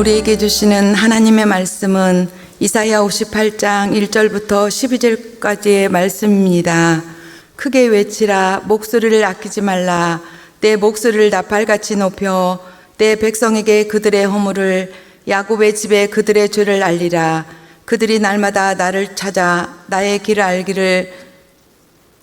우리에게 주시는 하나님의 말씀은 이사야 58장 1절부터 12절까지의 말씀입니다. 크게 외치라, 목소리를 아끼지 말라. 내 목소리를 나팔같이 높여 내 백성에게 그들의 허물을, 야곱의 집에 그들의 죄를 알리라. 그들이 날마다 나를 찾아 나의 길을 알기를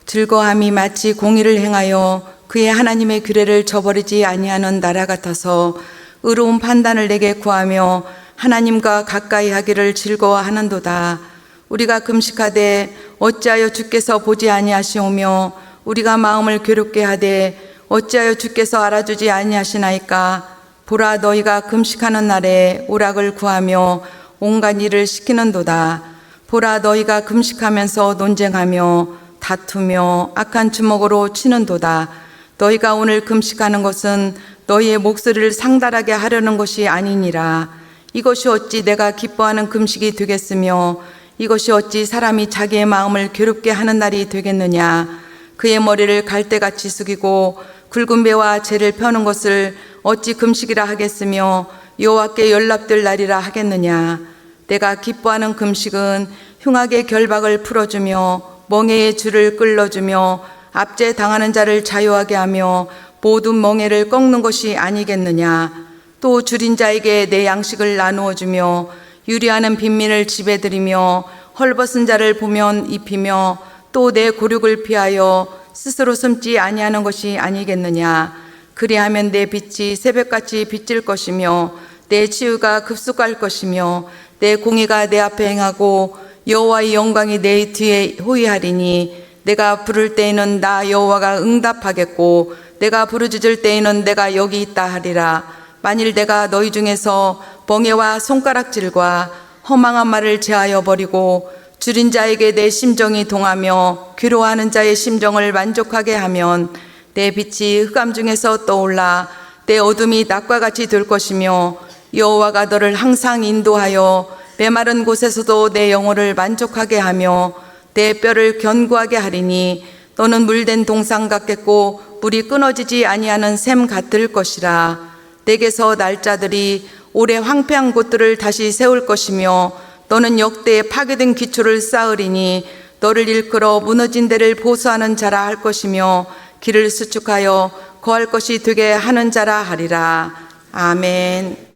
즐거함이 마치 공의를 행하여 그의 하나님의 규례를 저버리지 아니하는 나라 같아서 의로운 판단을 내게 구하며 하나님과 가까이 하기를 즐거워하는도다. 우리가 금식하되 어찌하여 주께서 보지 아니하시오며 우리가 마음을 괴롭게 하되 어찌하여 주께서 알아주지 아니하시나이까. 보라, 너희가 금식하는 날에 오락을 구하며 온갖 일을 시키는도다. 보라, 너희가 금식하면서 논쟁하며 다투며 악한 주먹으로 치는도다. 너희가 오늘 금식하는 것은 너희의 목소리를 상달하게 하려는 것이 아니니라. 이것이 어찌 내가 기뻐하는 금식이 되겠으며 이것이 어찌 사람이 자기의 마음을 괴롭게 하는 날이 되겠느냐. 그의 머리를 갈대같이 숙이고 굵은 배와 재를 펴는 것을 어찌 금식이라 하겠으며 여호와께 연락될 날이라 하겠느냐. 내가 기뻐하는 금식은 흉악의 결박을 풀어주며 멍에의 줄을 끌어주며 압제 당하는 자를 자유하게 하며 모든 멍에를 꺾는 것이 아니겠느냐. 또 줄인 자에게 내 양식을 나누어 주며 유리하는 빈민을 집에 들이며 헐벗은 자를 보면 입히며 또 내 고륙을 피하여 스스로 숨지 아니하는 것이 아니겠느냐. 그리하면 내 빛이 새벽같이 비칠 것이며 내 치유가 급속할 것이며 내 공의가 내 앞에 행하고 여호와의 영광이 내 뒤에 호위하리니 내가 부를 때에는 나 여호와가 응답하겠고 내가 부르짖을 때에는 내가 여기 있다 하리라. 만일 내가 너희 중에서 멍에와 손가락질과 허망한 말을 제하여 버리고 줄인 자에게 내 심정이 동하며 괴로워하는 자의 심정을 만족하게 하면 내 빛이 흑암 중에서 떠올라 내 어둠이 낮과 같이 될 것이며 여호와가 너를 항상 인도하여 메마른 곳에서도 내 영혼을 만족하게 하며 내 뼈를 견고하게 하리니 너는 물된 동상 같겠고 물이 끊어지지 아니하는 샘 같을 것이라. 내게서 날짜들이 오래 황폐한 곳들을 다시 세울 것이며 너는 역대에 파괴된 기초를 쌓으리니 너를 일컬어 무너진 데를 보수하는 자라 할 것이며 길을 수축하여 거할 것이 되게 하는 자라 하리라. 아멘.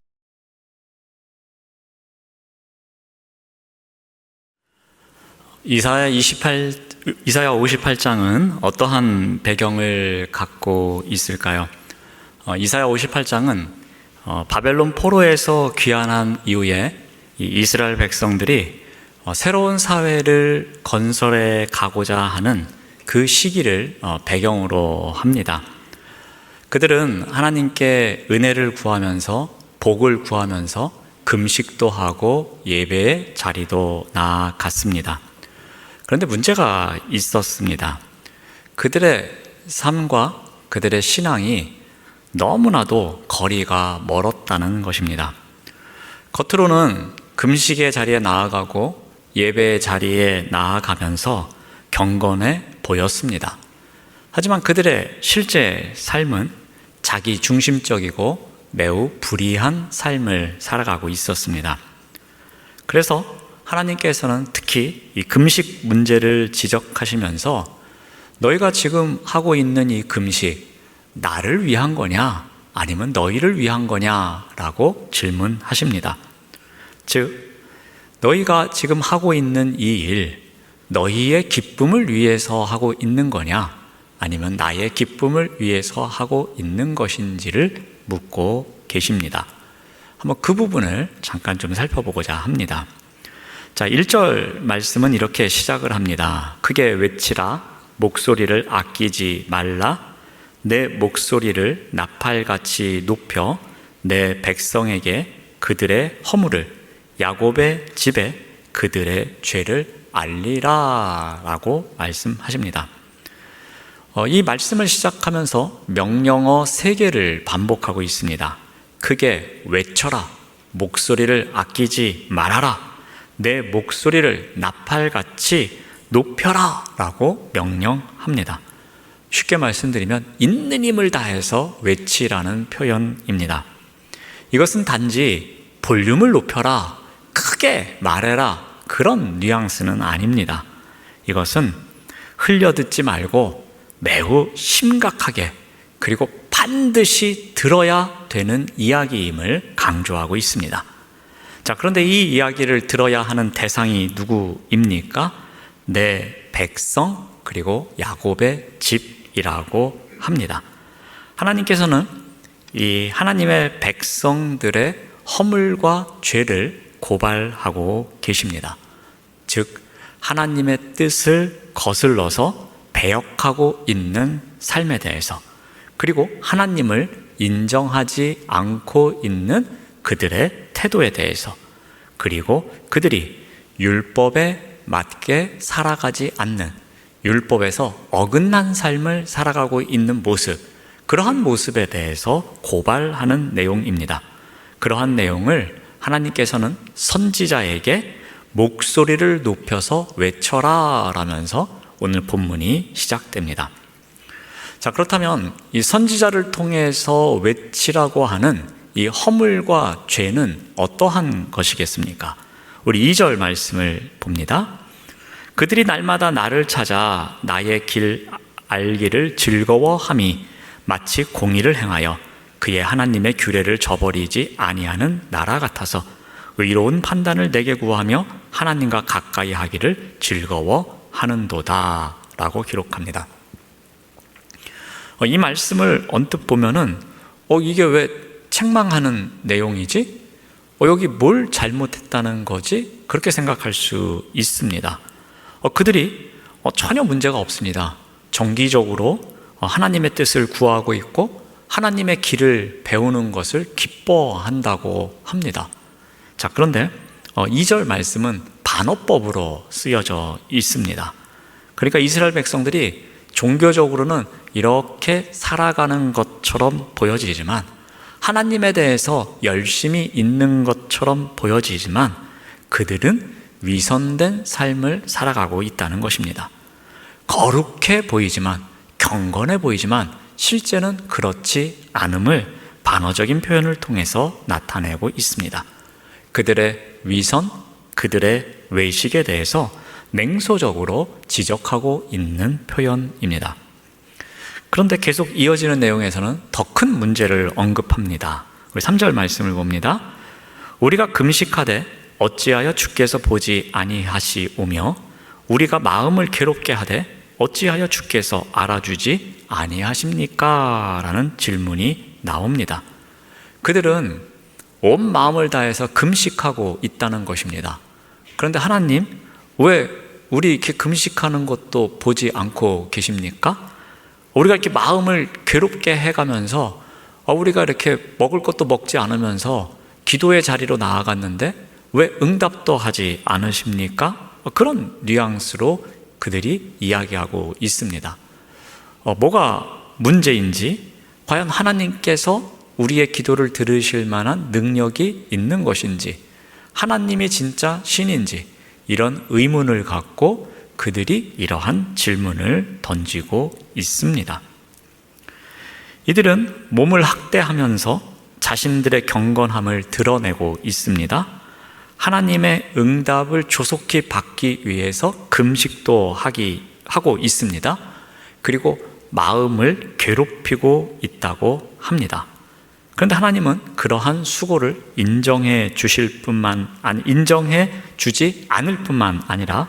이사야 58장은 어떠한 배경을 갖고 있을까요? 이사야 58장은 바벨론 포로에서 귀환한 이후에 이스라엘 백성들이 새로운 사회를 건설해 가고자 하는 그 시기를 배경으로 합니다. 그들은 하나님께 은혜를 구하면서 복을 구하면서 금식도 하고 예배의 자리도 나아갔습니다. 그런데 문제가 있었습니다. 그들의 삶과 그들의 신앙이 너무나도 거리가 멀었다는 것입니다. 겉으로는 금식의 자리에 나아가고 예배의 자리에 나아가면서 경건해 보였습니다. 하지만 그들의 실제 삶은 자기 중심적이고 매우 불의한 삶을 살아가고 있었습니다. 그래서 하나님께서는 특히 이 금식 문제를 지적하시면서 너희가 지금 하고 있는 이 금식, 나를 위한 거냐 아니면 너희를 위한 거냐라고 질문하십니다. 즉, 너희가 지금 하고 있는 이 일, 너희의 기쁨을 위해서 하고 있는 거냐 아니면 나의 기쁨을 위해서 하고 있는 것인지를 묻고 계십니다. 한번 그 부분을 잠깐 좀 살펴보고자 합니다. 자, 1절 말씀은 이렇게 시작을 합니다. 크게 외치라, 목소리를 아끼지 말라. 내 목소리를 나팔같이 높여 내 백성에게 그들의 허물을, 야곱의 집에 그들의 죄를 알리라 라고 말씀하십니다. 이 말씀을 시작하면서 명령어 3개를 반복하고 있습니다. 크게 외쳐라, 목소리를 아끼지 말아라, 내 목소리를 나팔같이 높여라 라고 명령합니다. 쉽게 말씀드리면 있는 힘을 다해서 외치라는 표현입니다. 이것은 단지 볼륨을 높여라, 크게 말해라, 그런 뉘앙스는 아닙니다. 이것은 흘려듣지 말고 매우 심각하게, 그리고 반드시 들어야 되는 이야기임을 강조하고 있습니다. 자, 그런데 이 이야기를 들어야 하는 대상이 누구입니까? 내 백성, 그리고 야곱의 집이라고 합니다. 하나님께서는 이 하나님의 백성들의 허물과 죄를 고발하고 계십니다. 즉, 하나님의 뜻을 거슬러서 배역하고 있는 삶에 대해서, 그리고 하나님을 인정하지 않고 있는 그들의 태도에 대해서, 그리고 그들이 율법에 맞게 살아가지 않는, 율법에서 어긋난 삶을 살아가고 있는 모습, 그러한 모습에 대해서 고발하는 내용입니다. 그러한 내용을 하나님께서는 선지자에게 목소리를 높여서 외쳐라 라면서 오늘 본문이 시작됩니다. 자, 그렇다면 이 선지자를 통해서 외치라고 하는 이 허물과 죄는 어떠한 것이겠습니까? 우리 2절 말씀을 봅니다. 그들이 날마다 나를 찾아 나의 길 알기를 즐거워함이 마치 공의를 행하여 그의 하나님의 규례를 저버리지 아니하는 나라 같아서 의로운 판단을 내게 구하며 하나님과 가까이 하기를 즐거워하는도다 라고 기록합니다. 이 말씀을 언뜻 보면은 이게 왜 책망하는 내용이지? 여기 뭘 잘못했다는 거지? 그렇게 생각할 수 있습니다. 그들이 전혀 문제가 없습니다. 정기적으로 하나님의 뜻을 구하고 있고 하나님의 길을 배우는 것을 기뻐한다고 합니다. 자, 그런데 2절 말씀은 반어법으로 쓰여져 있습니다. 그러니까 이스라엘 백성들이 종교적으로는 이렇게 살아가는 것처럼 보여지지만, 하나님에 대해서 열심히 있는 것처럼 보여지지만 그들은 위선된 삶을 살아가고 있다는 것입니다. 거룩해 보이지만, 경건해 보이지만 실제는 그렇지 않음을 반어적인 표현을 통해서 나타내고 있습니다. 그들의 위선, 그들의 외식에 대해서 냉소적으로 지적하고 있는 표현입니다. 그런데 계속 이어지는 내용에서는 더 큰 문제를 언급합니다. 우리 3절 말씀을 봅니다. 우리가 금식하되 어찌하여 주께서 보지 아니하시오며 우리가 마음을 괴롭게 하되 어찌하여 주께서 알아주지 아니하십니까? 라는 질문이 나옵니다. 그들은 온 마음을 다해서 금식하고 있다는 것입니다. 그런데 하나님, 왜 우리 이렇게 금식하는 것도 보지 않고 계십니까? 우리가 이렇게 마음을 괴롭게 해가면서 우리가 이렇게 먹을 것도 먹지 않으면서 기도의 자리로 나아갔는데 왜 응답도 하지 않으십니까? 그런 뉘앙스로 그들이 이야기하고 있습니다. 뭐가 문제인지, 과연 하나님께서 우리의 기도를 들으실 만한 능력이 있는 것인지, 하나님이 진짜 신인지, 이런 의문을 갖고 그들이 이러한 질문을 던지고 있습니다. 이들은 몸을 학대하면서 자신들의 경건함을 드러내고 있습니다. 하나님의 응답을 조속히 받기 위해서 금식도 하고 있습니다. 그리고 마음을 괴롭히고 있다고 합니다. 그런데 하나님은 그러한 수고를 인정해 주지 않을 뿐만 아니라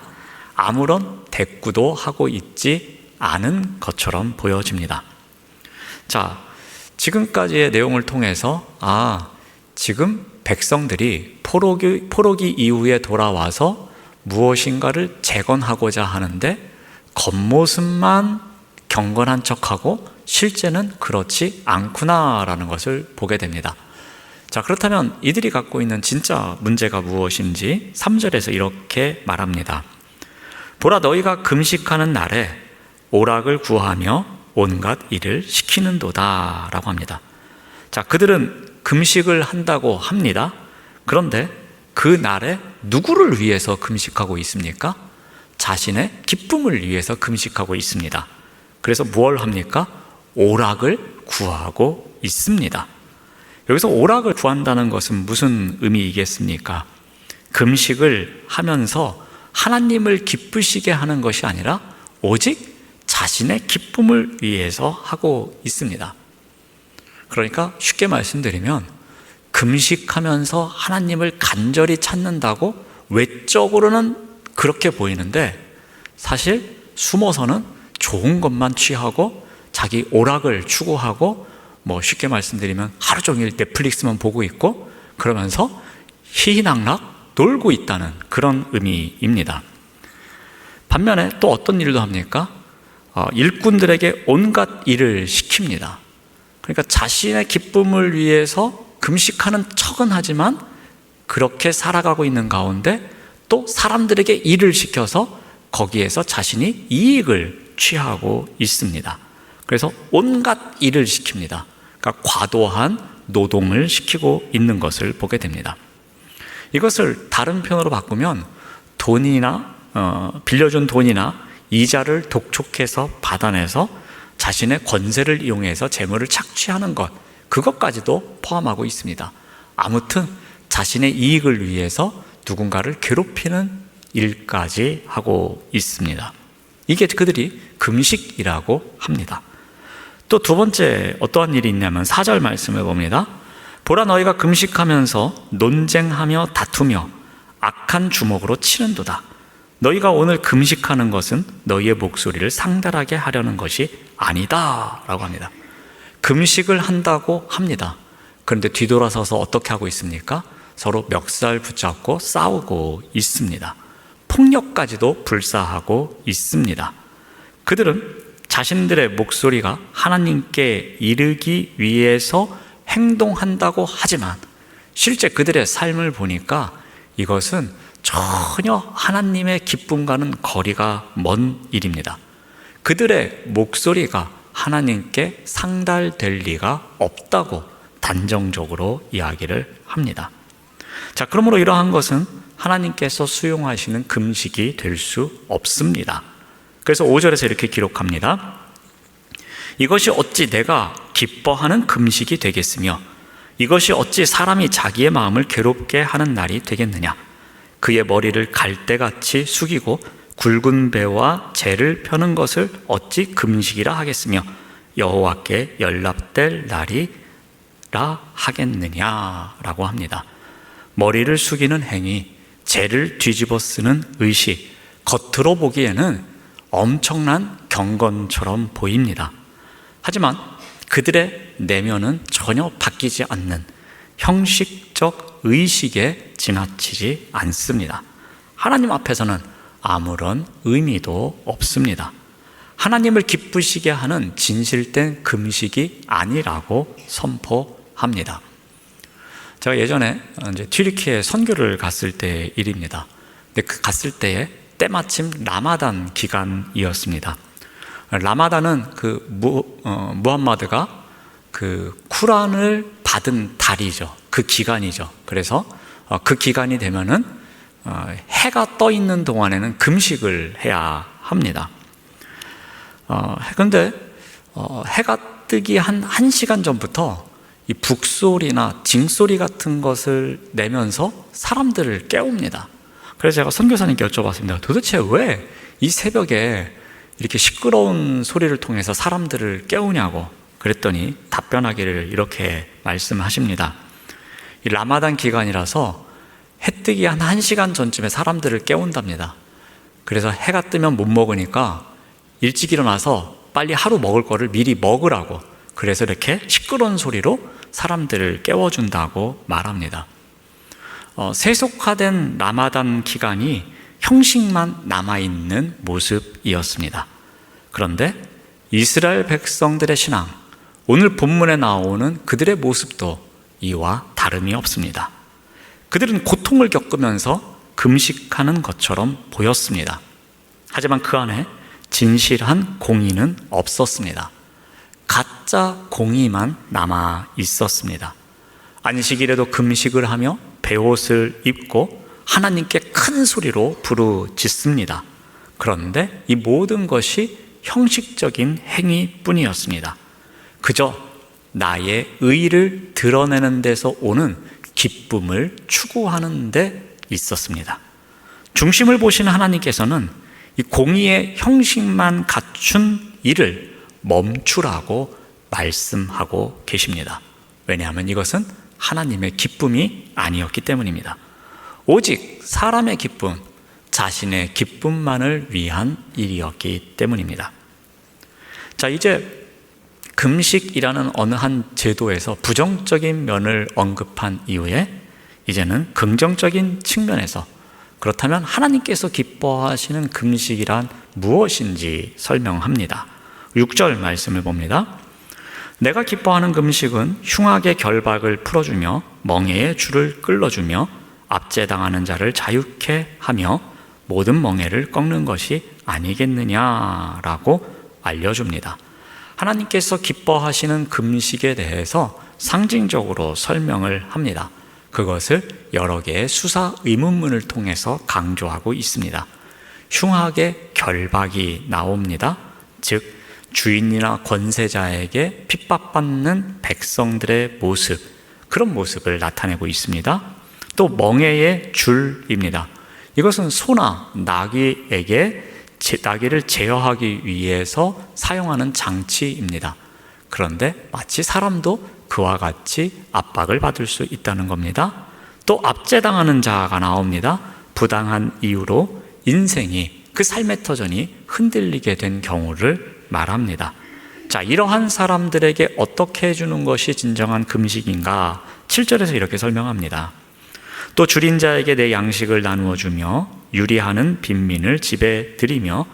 아무런 대꾸도 하고 있지 않은 것처럼 보여집니다. 자, 지금까지의 내용을 통해서 지금 백성들이 포로기 이후에 돌아와서 무엇인가를 재건하고자 하는데 겉모습만 경건한 척하고 실제는 그렇지 않구나라는 것을 보게 됩니다. 자, 그렇다면 이들이 갖고 있는 진짜 문제가 무엇인지 3절에서 이렇게 말합니다. 보라, 너희가 금식하는 날에 오락을 구하며 온갖 일을 시키는도다 라고 합니다. 자, 그들은 금식을 한다고 합니다. 그런데 그 날에 누구를 위해서 금식하고 있습니까? 자신의 기쁨을 위해서 금식하고 있습니다. 그래서 뭘 합니까? 오락을 구하고 있습니다. 여기서 오락을 구한다는 것은 무슨 의미이겠습니까? 금식을 하면서 하나님을 기쁘시게 하는 것이 아니라 오직 자신의 기쁨을 위해서 하고 있습니다. 그러니까 쉽게 말씀드리면 금식하면서 하나님을 간절히 찾는다고 외적으로는 그렇게 보이는데 사실 숨어서는 좋은 것만 취하고 자기 오락을 추구하고 쉽게 말씀드리면 하루 종일 넷플릭스만 보고 있고 그러면서 희희낙낙 놀고 있다는 그런 의미입니다. 반면에 또 어떤 일도 합니까? 일꾼들에게 온갖 일을 시킵니다. 그러니까 자신의 기쁨을 위해서 금식하는 척은 하지만 그렇게 살아가고 있는 가운데 또 사람들에게 일을 시켜서 거기에서 자신이 이익을 취하고 있습니다. 그래서 온갖 일을 시킵니다. 그러니까 과도한 노동을 시키고 있는 것을 보게 됩니다. 이것을 다른 표현으로 바꾸면 돈이나 빌려준 돈이나 이자를 독촉해서 받아내서 자신의 권세를 이용해서 재물을 착취하는 것, 그것까지도 포함하고 있습니다. 아무튼 자신의 이익을 위해서 누군가를 괴롭히는 일까지 하고 있습니다. 이게 그들이 금식이라고 합니다. 또 두 번째 어떠한 일이 있냐면 4절 말씀을 봅니다. 보라, 너희가 금식하면서 논쟁하며 다투며 악한 주먹으로 치는도다. 너희가 오늘 금식하는 것은 너희의 목소리를 상달하게 하려는 것이 아니다 라고 합니다. 금식을 한다고 합니다. 그런데 뒤돌아서서 어떻게 하고 있습니까? 서로 멱살 붙잡고 싸우고 있습니다. 폭력까지도 불사하고 있습니다. 그들은 자신들의 목소리가 하나님께 이르기 위해서 행동한다고 하지만 실제 그들의 삶을 보니까 이것은 전혀 하나님의 기쁨과는 거리가 먼 일입니다. 그들의 목소리가 하나님께 상달될 리가 없다고 단정적으로 이야기를 합니다. 자, 그러므로 이러한 것은 하나님께서 수용하시는 금식이 될 수 없습니다. 그래서 5절에서 이렇게 기록합니다. 이것이 어찌 내가 기뻐하는 금식이 되겠으며 이것이 어찌 사람이 자기의 마음을 괴롭게 하는 날이 되겠느냐. 그의 머리를 갈대같이 숙이고 굵은 배와 재를 펴는 것을 어찌 금식이라 하겠으며 여호와께 연락될 날이라 하겠느냐라고 합니다. 머리를 숙이는 행위, 재를 뒤집어 쓰는 의식, 겉으로 보기에는 엄청난 경건처럼 보입니다. 하지만 그들의 내면은 전혀 바뀌지 않는 형식적 의식에 지나치지 않습니다. 하나님 앞에서는 아무런 의미도 없습니다. 하나님을 기쁘시게 하는 진실된 금식이 아니라고 선포합니다. 제가 예전에 이제 튀르키예 선교를 갔을 때의 일입니다. 근데 갔을 때에 때마침 라마단 기간이었습니다. 라마단은 무함마드가 쿠란을 받은 달이죠. 그 기간이죠. 그래서 그 기간이 되면은 해가 떠 있는 동안에는 금식을 해야 합니다. 그런데 해가 뜨기 한 1시간 전부터 이 북소리나 징소리 같은 것을 내면서 사람들을 깨웁니다. 그래서 제가 선교사님께 여쭤봤습니다. 도대체 왜 이 새벽에 이렇게 시끄러운 소리를 통해서 사람들을 깨우냐고. 그랬더니 답변하기를 이렇게 말씀하십니다. 이 라마단 기간이라서 해 뜨기 한 1시간 전쯤에 사람들을 깨운답니다. 그래서 해가 뜨면 못 먹으니까 일찍 일어나서 빨리 하루 먹을 거를 미리 먹으라고, 그래서 이렇게 시끄러운 소리로 사람들을 깨워준다고 말합니다. 세속화된 라마단 기간이 형식만 남아있는 모습이었습니다. 그런데 이스라엘 백성들의 신앙, 오늘 본문에 나오는 그들의 모습도 이와 다름이 없습니다. 그들은 고통을 겪으면서 금식하는 것처럼 보였습니다. 하지만 그 안에 진실한 공의는 없었습니다. 가짜 공의만 남아 있었습니다. 안식일에도 금식을 하며 베옷을 입고 하나님께 큰 소리로 부르짖습니다. 그런데 이 모든 것이 형식적인 행위뿐이었습니다. 그저 나의 의를 드러내는 데서 오는 기쁨을 추구하는 데 있었습니다. 중심을 보시는 하나님께서는 이 공의의 형식만 갖춘 일을 멈추라고 말씀하고 계십니다. 왜냐하면 이것은 하나님의 기쁨이 아니었기 때문입니다. 오직 사람의 기쁨, 자신의 기쁨만을 위한 일이었기 때문입니다. 자, 이제 금식이라는 어느 한 제도에서 부정적인 면을 언급한 이후에 이제는 긍정적인 측면에서 그렇다면 하나님께서 기뻐하시는 금식이란 무엇인지 설명합니다. 6절 말씀을 봅니다. 내가 기뻐하는 금식은 흉악의 결박을 풀어주며 멍에의 줄을 끌어주며 압제당하는 자를 자유케 하며 모든 멍에를 꺾는 것이 아니겠느냐라고 알려줍니다. 하나님께서 기뻐하시는 금식에 대해서 상징적으로 설명을 합니다. 그것을 여러 개의 수사 의문문을 통해서 강조하고 있습니다. 흉악의 결박이 나옵니다. 즉 주인이나 권세자에게 핍박받는 백성들의 모습, 그런 모습을 나타내고 있습니다. 또 멍에의 줄입니다. 이것은 소나 나귀에게 나귀를 제어하기 위해서 사용하는 장치입니다. 그런데 마치 사람도 그와 같이 압박을 받을 수 있다는 겁니다. 또 압제당하는 자가 나옵니다. 부당한 이유로 인생이, 그 삶의 터전이 흔들리게 된 경우를 말합니다. 자, 이러한 사람들에게 어떻게 해주는 것이 진정한 금식인가? 7절에서 이렇게 설명합니다. 또 줄인 자에게 내 양식을 나누어 주며 유리하는 빈민을 집에 들이며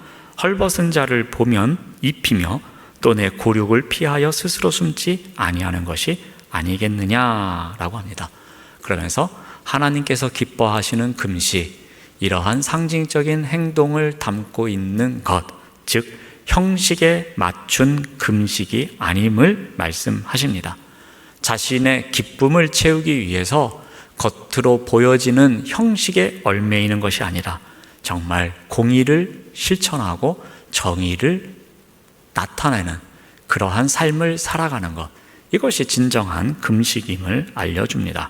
헐벗은 자를 보면 입히며 또 내 고륙을 피하여 스스로 숨지 아니하는 것이 아니겠느냐라고 합니다. 그러면서 하나님께서 기뻐하시는 금식, 이러한 상징적인 행동을 담고 있는 것, 즉 형식에 맞춘 금식이 아님을 말씀하십니다. 자신의 기쁨을 채우기 위해서 겉으로 보여지는 형식에 얽매이는 것이 아니라 정말 공의를 실천하고 정의를 나타내는 그러한 삶을 살아가는 것, 이것이 진정한 금식임을 알려줍니다.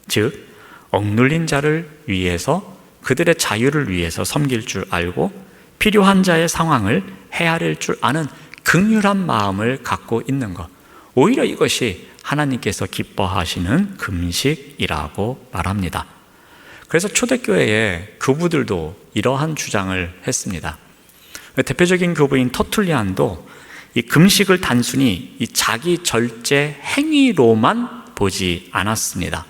즉 억눌린 자를 위해서, 그들의 자유를 위해서 섬길 줄 알고 필요한 자의 상황을 헤아릴 줄 아는 긍휼한 마음을 갖고 있는 것, 오히려 이것이 하나님께서 기뻐하시는 금식이라고 말합니다. 그래서 초대교회의 교부들도 이러한 주장을 했습니다. 대표적인 교부인 터툴리안도 이 금식을 단순히 이 자기 절제 행위로만 보지 않았습니다.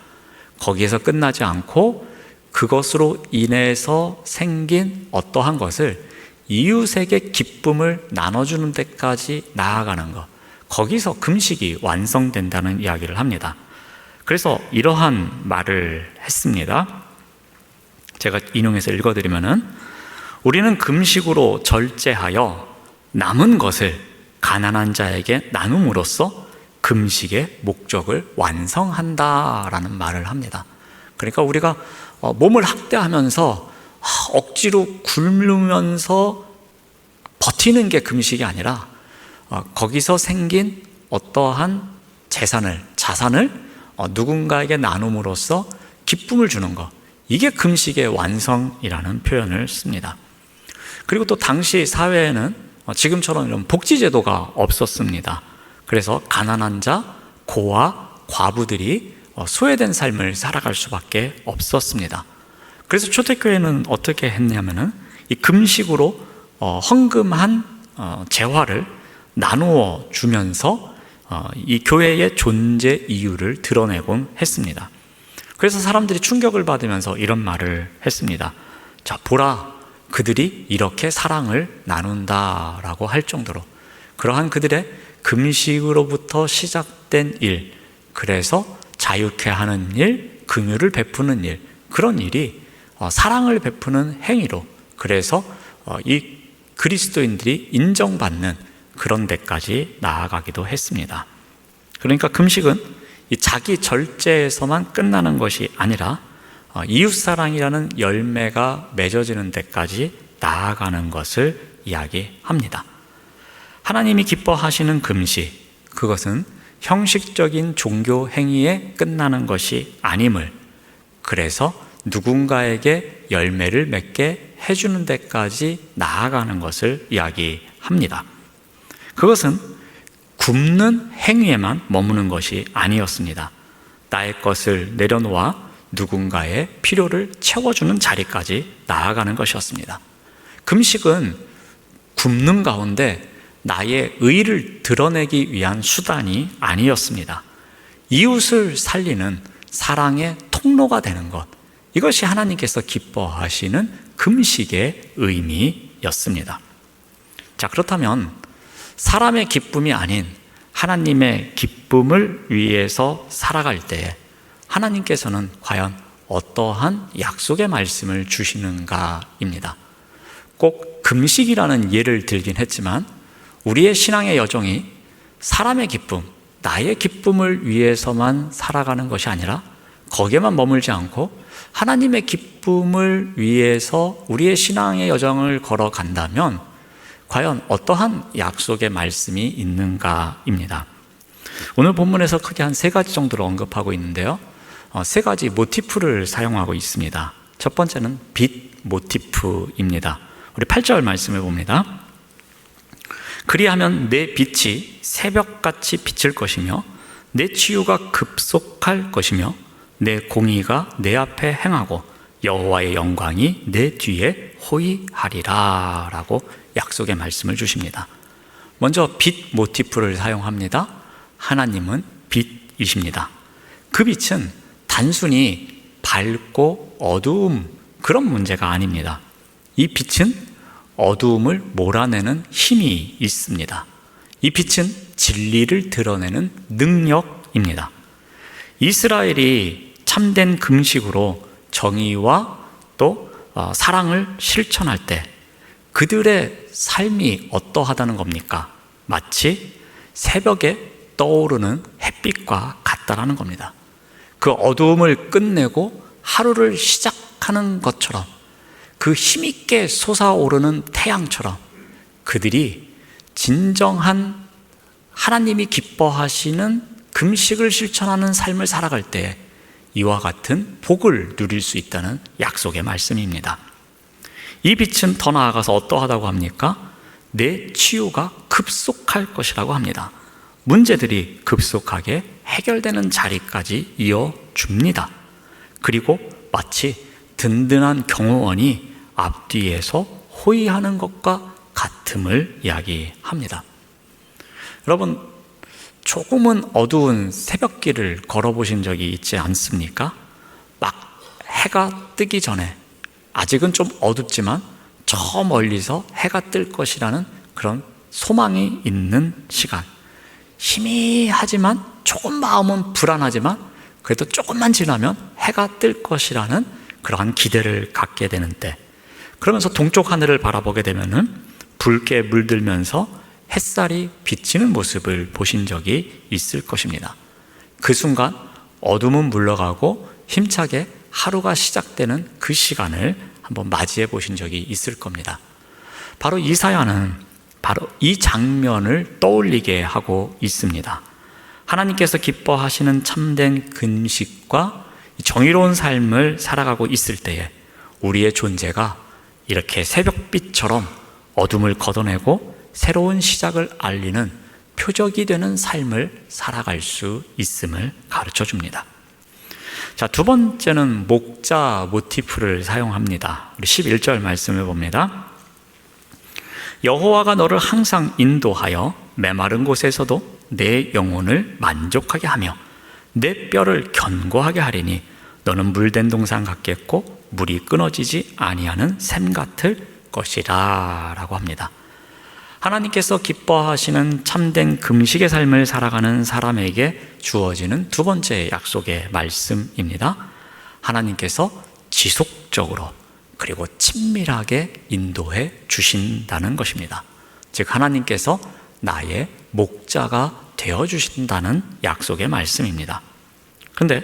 거기에서 끝나지 않고 그것으로 인해서 생긴 어떠한 것을 이웃에게 기쁨을 나눠주는 데까지 나아가는 것, 거기서 금식이 완성된다는 이야기를 합니다. 그래서 이러한 말을 했습니다. 제가 인용해서 읽어드리면은, 우리는 금식으로 절제하여 남은 것을 가난한 자에게 나눔으로써 금식의 목적을 완성한다라는 말을 합니다. 그러니까 우리가 몸을 학대하면서 억지로 굶으면서 버티는 게 금식이 아니라 거기서 생긴 어떠한 자산을 누군가에게 나눔으로써 기쁨을 주는 것, 이게 금식의 완성이라는 표현을 씁니다. 그리고 또 당시 사회에는 지금처럼 이런 복지제도가 없었습니다. 그래서 가난한 자, 고아, 과부들이 소외된 삶을 살아갈 수밖에 없었습니다. 그래서 초대교회는 어떻게 했냐면은 이 금식으로 헌금한 재화를 나누어 주면서 이 교회의 존재 이유를 드러내곤 했습니다. 그래서 사람들이 충격을 받으면서 이런 말을 했습니다. 자, 보라, 그들이 이렇게 사랑을 나눈다라고 할 정도로 그러한 그들의 금식으로부터 시작된 일, 그래서 자유케 하는 일, 긍휼을 베푸는 일, 그런 일이 사랑을 베푸는 행위로, 그래서 이 그리스도인들이 인정받는 그런 데까지 나아가기도 했습니다. 그러니까 금식은 이 자기 절제에서만 끝나는 것이 아니라 이웃사랑이라는 열매가 맺어지는 데까지 나아가는 것을 이야기합니다. 하나님이 기뻐하시는 금식, 그것은 형식적인 종교 행위에 끝나는 것이 아님을, 그래서 누군가에게 열매를 맺게 해주는 데까지 나아가는 것을 이야기합니다. 그것은 굶는 행위에만 머무는 것이 아니었습니다. 나의 것을 내려놓아 누군가의 필요를 채워주는 자리까지 나아가는 것이었습니다. 금식은 굶는 가운데 나의 의를 드러내기 위한 수단이 아니었습니다. 이웃을 살리는 사랑의 통로가 되는 것, 이것이 하나님께서 기뻐하시는 금식의 의미였습니다. 자, 그렇다면 사람의 기쁨이 아닌 하나님의 기쁨을 위해서 살아갈 때에 하나님께서는 과연 어떠한 약속의 말씀을 주시는가입니다. 꼭 금식이라는 예를 들긴 했지만 우리의 신앙의 여정이 사람의 기쁨, 나의 기쁨을 위해서만 살아가는 것이 아니라 거기에만 머물지 않고 하나님의 기쁨을 위해서 우리의 신앙의 여정을 걸어간다면 과연 어떠한 약속의 말씀이 있는가입니다. 오늘 본문에서 크게 한 3가지 정도를 언급하고 있는데요, 3가지 모티프를 사용하고 있습니다. 첫 번째는 빛 모티프입니다. 우리 8절 말씀을 봅니다. 그리하면 내 빛이 새벽같이 비칠 것이며 내 치유가 급속할 것이며 내 공의가 내 앞에 행하고 여호와의 영광이 내 뒤에 호위하리라 라고 약속의 말씀을 주십니다. 먼저 빛 모티프를 사용합니다. 하나님은 빛이십니다. 그 빛은 단순히 밝고 어두움, 그런 문제가 아닙니다. 이 빛은 어두움을 몰아내는 힘이 있습니다. 이 빛은 진리를 드러내는 능력입니다. 이스라엘이 참된 금식으로 정의와 또 사랑을 실천할 때 그들의 삶이 어떠하다는 겁니까? 마치 새벽에 떠오르는 햇빛과 같다라는 겁니다. 그 어두움을 끝내고 하루를 시작하는 것처럼, 그 힘있게 솟아오르는 태양처럼 그들이 진정한 하나님이 기뻐하시는 금식을 실천하는 삶을 살아갈 때 이와 같은 복을 누릴 수 있다는 약속의 말씀입니다. 이 빛은 더 나아가서 어떠하다고 합니까? 내 치유가 급속할 것이라고 합니다. 문제들이 급속하게 해결되는 자리까지 이어줍니다. 그리고 마치 든든한 경호원이 앞뒤에서 호위하는 것과 같음을 이야기합니다. 여러분, 조금은 어두운 새벽길을 걸어보신 적이 있지 않습니까? 막 해가 뜨기 전에, 아직은 좀 어둡지만 저 멀리서 해가 뜰 것이라는 그런 소망이 있는 시간, 희미하지만 조금 마음은 불안하지만 그래도 조금만 지나면 해가 뜰 것이라는 그러한 기대를 갖게 되는 때, 그러면서 동쪽 하늘을 바라보게 되면은 붉게 물들면서 햇살이 비치는 모습을 보신 적이 있을 것입니다. 그 순간 어둠은 물러가고 힘차게 하루가 시작되는 그 시간을 한번 맞이해 보신 적이 있을 겁니다. 바로 이사야는 바로 이 장면을 떠올리게 하고 있습니다. 하나님께서 기뻐하시는 참된 금식과 정의로운 삶을 살아가고 있을 때에 우리의 존재가 이렇게 새벽빛처럼 어둠을 걷어내고 새로운 시작을 알리는 표적이 되는 삶을 살아갈 수 있음을 가르쳐 줍니다. 자, 두 번째는 목자 모티프를 사용합니다. 우리 11절 말씀을 봅니다. 여호와가 너를 항상 인도하여 메마른 곳에서도 내 영혼을 만족하게 하며 내 뼈를 견고하게 하리니 너는 물된 동산 같겠고 물이 끊어지지 아니하는 샘 같을 것이라 라고 합니다. 하나님께서 기뻐하시는 참된 금식의 삶을 살아가는 사람에게 주어지는 두 번째 약속의 말씀입니다. 하나님께서 지속적으로 그리고 친밀하게 인도해 주신다는 것입니다. 즉 하나님께서 나의 목자가 되어주신다는 약속의 말씀입니다. 그런데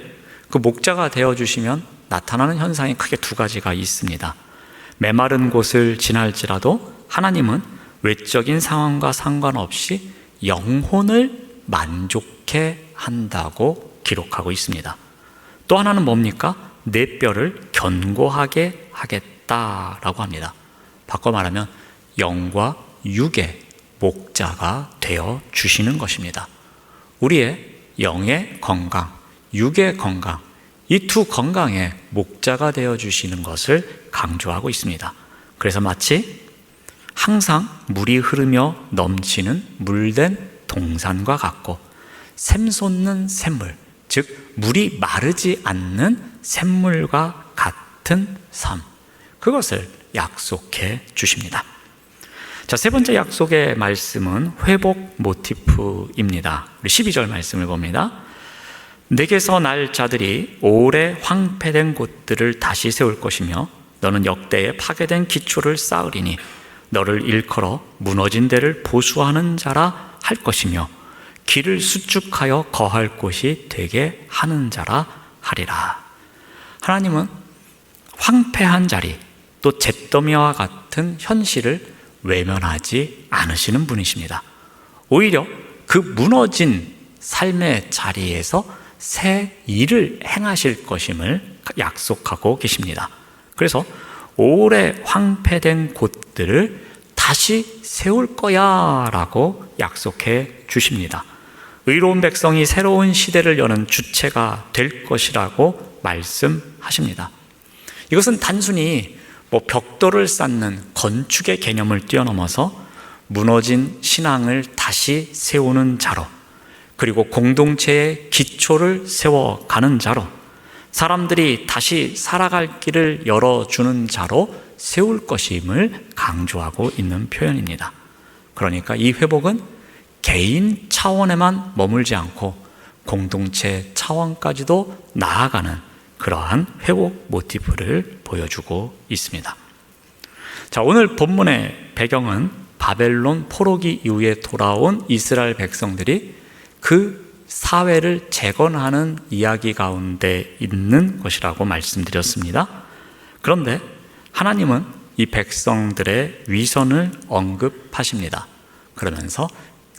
그 목자가 되어주시면 나타나는 현상이 크게 2가지가 있습니다. 메마른 곳을 지날지라도 하나님은 외적인 상황과 상관없이 영혼을 만족해 한다고 기록하고 있습니다. 또 하나는 뭡니까? 내 뼈를 견고하게 하겠다라고 합니다. 바꿔 말하면 영과 육의 목자가 되어 주시는 것입니다. 우리의 영의 건강, 육의 건강, 이 두 건강의 목자가 되어 주시는 것을 강조하고 있습니다. 그래서 마치 항상 물이 흐르며 넘치는 물된 동산과 같고 샘솟는 샘물, 즉 물이 마르지 않는 샘물과 같은 삶, 그것을 약속해 주십니다. 자, 세 번째 약속의 말씀은 회복 모티프입니다. 우리 12절 말씀을 봅니다. 내게서 날 자들이 오래 황폐된 곳들을 다시 세울 것이며 너는 역대에 파괴된 기초를 쌓으리니 너를 일컬어 무너진 데를 보수하는 자라 할 것이며 길을 수축하여 거할 곳이 되게 하는 자라 하리라. 하나님은 황폐한 자리, 또 잿더미와 같은 현실을 외면하지 않으시는 분이십니다. 오히려 그 무너진 삶의 자리에서 새 일을 행하실 것임을 약속하고 계십니다. 그래서 오래 황폐된 곳들을 다시 세울 거야 라고 약속해 주십니다. 의로운 백성이 새로운 시대를 여는 주체가 될 것이라고 말씀하십니다. 이것은 단순히 벽돌을 쌓는 건축의 개념을 뛰어넘어서 무너진 신앙을 다시 세우는 자로, 그리고 공동체의 기초를 세워가는 자로, 사람들이 다시 살아갈 길을 열어주는 자로 세울 것임을 강조하고 있는 표현입니다. 그러니까 이 회복은 개인 차원에만 머물지 않고 공동체 차원까지도 나아가는 그러한 회복 모티프를 보여주고 있습니다. 자, 오늘 본문의 배경은 바벨론 포로기 이후에 돌아온 이스라엘 백성들이 그 사회를 재건하는 이야기 가운데 있는 것이라고 말씀드렸습니다. 그런데 하나님은 이 백성들의 위선을 언급하십니다. 그러면서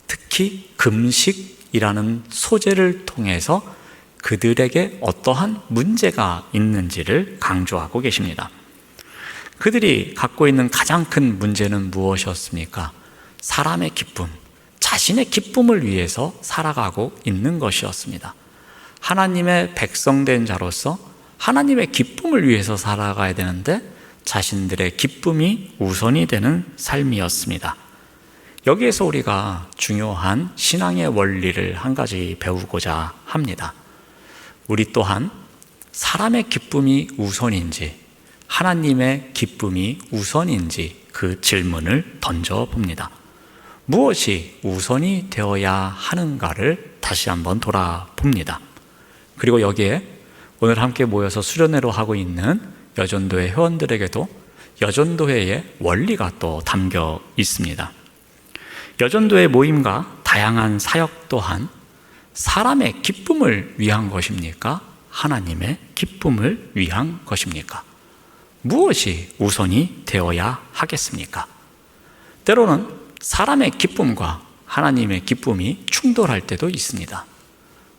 특히 금식이라는 소재를 통해서 그들에게 어떠한 문제가 있는지를 강조하고 계십니다. 그들이 갖고 있는 가장 큰 문제는 무엇이었습니까? 사람의 기쁨, 자신의 기쁨을 위해서 살아가고 있는 것이었습니다. 하나님의 백성된 자로서 하나님의 기쁨을 위해서 살아가야 되는데 자신들의 기쁨이 우선이 되는 삶이었습니다. 여기에서 우리가 중요한 신앙의 원리를 한 가지 배우고자 합니다. 우리 또한 사람의 기쁨이 우선인지 하나님의 기쁨이 우선인지 그 질문을 던져봅니다. 무엇이 우선이 되어야 하는가를 다시 한번 돌아봅니다. 그리고 여기에 오늘 함께 모여서 수련회로 하고 있는 여전도회 회원들에게도 여전도회의 원리가 또 담겨 있습니다. 여전도회 모임과 다양한 사역 또한 사람의 기쁨을 위한 것입니까? 하나님의 기쁨을 위한 것입니까? 무엇이 우선이 되어야 하겠습니까? 때로는 사람의 기쁨과 하나님의 기쁨이 충돌할 때도 있습니다.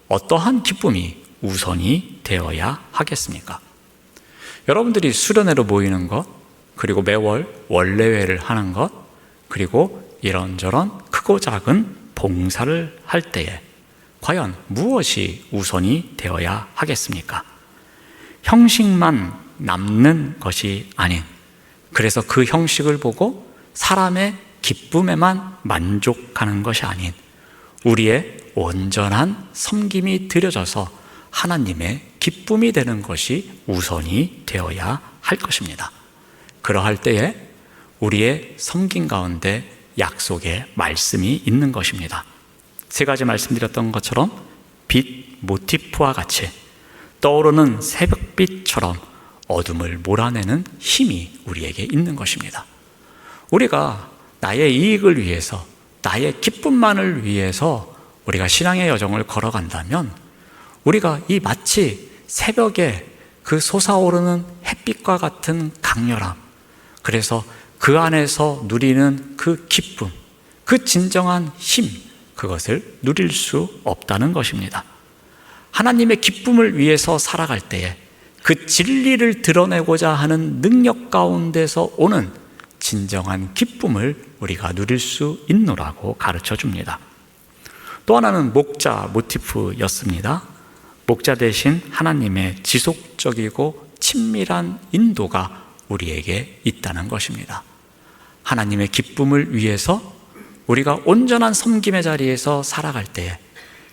어떠한 기쁨이 우선이 되어야 하겠습니까? 여러분들이 수련회로 모이는 것, 그리고 매월 원례회를 하는 것, 그리고 이런저런 크고 작은 봉사를 할 때에 과연 무엇이 우선이 되어야 하겠습니까? 형식만 남는 것이 아닌, 그래서 그 형식을 보고 사람의 기쁨에만 만족하는 것이 아닌 우리의 온전한 섬김이 드려져서 하나님의 기쁨이 되는 것이 우선이 되어야 할 것입니다. 그러할 때에 우리의 섬김 가운데 약속의 말씀이 있는 것입니다. 세 가지 말씀드렸던 것처럼 빛 모티프와 같이 떠오르는 새벽빛처럼 어둠을 몰아내는 힘이 우리에게 있는 것입니다. 우리가 나의 이익을 위해서, 나의 기쁨만을 위해서 우리가 신앙의 여정을 걸어간다면 우리가 이 마치 새벽에 그 솟아오르는 햇빛과 같은 강렬함, 그래서 그 안에서 누리는 그 기쁨, 그 진정한 힘, 그것을 누릴 수 없다는 것입니다. 하나님의 기쁨을 위해서 살아갈 때에 그 진리를 드러내고자 하는 능력 가운데서 오는 진정한 기쁨을 우리가 누릴 수 있노라고 가르쳐 줍니다. 또 하나는 목자 모티프였습니다. 목자 대신 하나님의 지속적이고 친밀한 인도가 우리에게 있다는 것입니다. 하나님의 기쁨을 위해서 우리가 온전한 섬김의 자리에서 살아갈 때에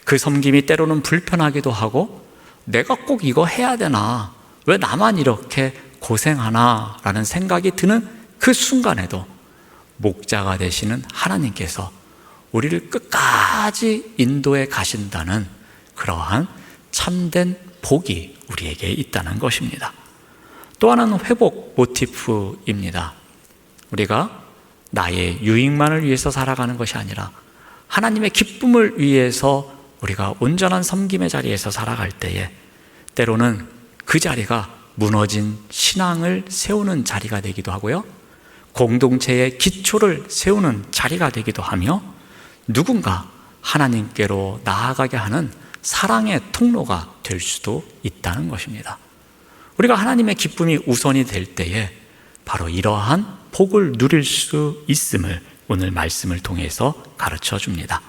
그 섬김이 때로는 불편하기도 하고 내가 꼭 이거 해야 되나? 왜 나만 이렇게 고생하나? 라는 생각이 드는 그 순간에도 목자가 되시는 하나님께서 우리를 끝까지 인도해 가신다는 그러한 참된 복이 우리에게 있다는 것입니다. 또 하나는 회복 모티프입니다. 우리가 나의 유익만을 위해서 살아가는 것이 아니라 하나님의 기쁨을 위해서 우리가 온전한 섬김의 자리에서 살아갈 때에 때로는 그 자리가 무너진 신앙을 세우는 자리가 되기도 하고요, 공동체의 기초를 세우는 자리가 되기도 하며 누군가 하나님께로 나아가게 하는 사랑의 통로가 될 수도 있다는 것입니다. 우리가 하나님의 기쁨이 우선이 될 때에 바로 이러한 복을 누릴 수 있음을 오늘 말씀을 통해서 가르쳐 줍니다.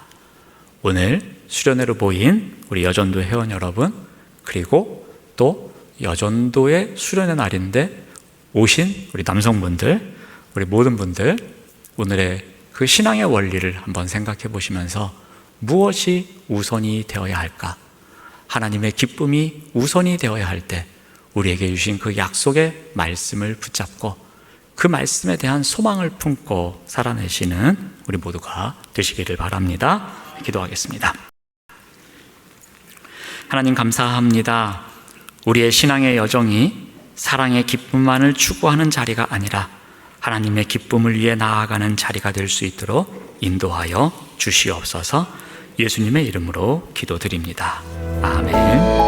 오늘 수련회로 모인 우리 여전도 회원 여러분, 그리고 또 여전도의 수련회 날인데 오신 우리 남성분들, 우리 모든 분들, 오늘의 그 신앙의 원리를 한번 생각해 보시면서 무엇이 우선이 되어야 할까? 하나님의 기쁨이 우선이 되어야 할 때 우리에게 주신 그 약속의 말씀을 붙잡고 그 말씀에 대한 소망을 품고 살아내시는 우리 모두가 되시기를 바랍니다. 기도하겠습니다. 하나님 감사합니다. 우리의 신앙의 여정이 사랑의 기쁨만을 추구하는 자리가 아니라 하나님의 기쁨을 위해 나아가는 자리가 될 수 있도록 인도하여 주시옵소서. 예수님의 이름으로 기도드립니다. 아멘.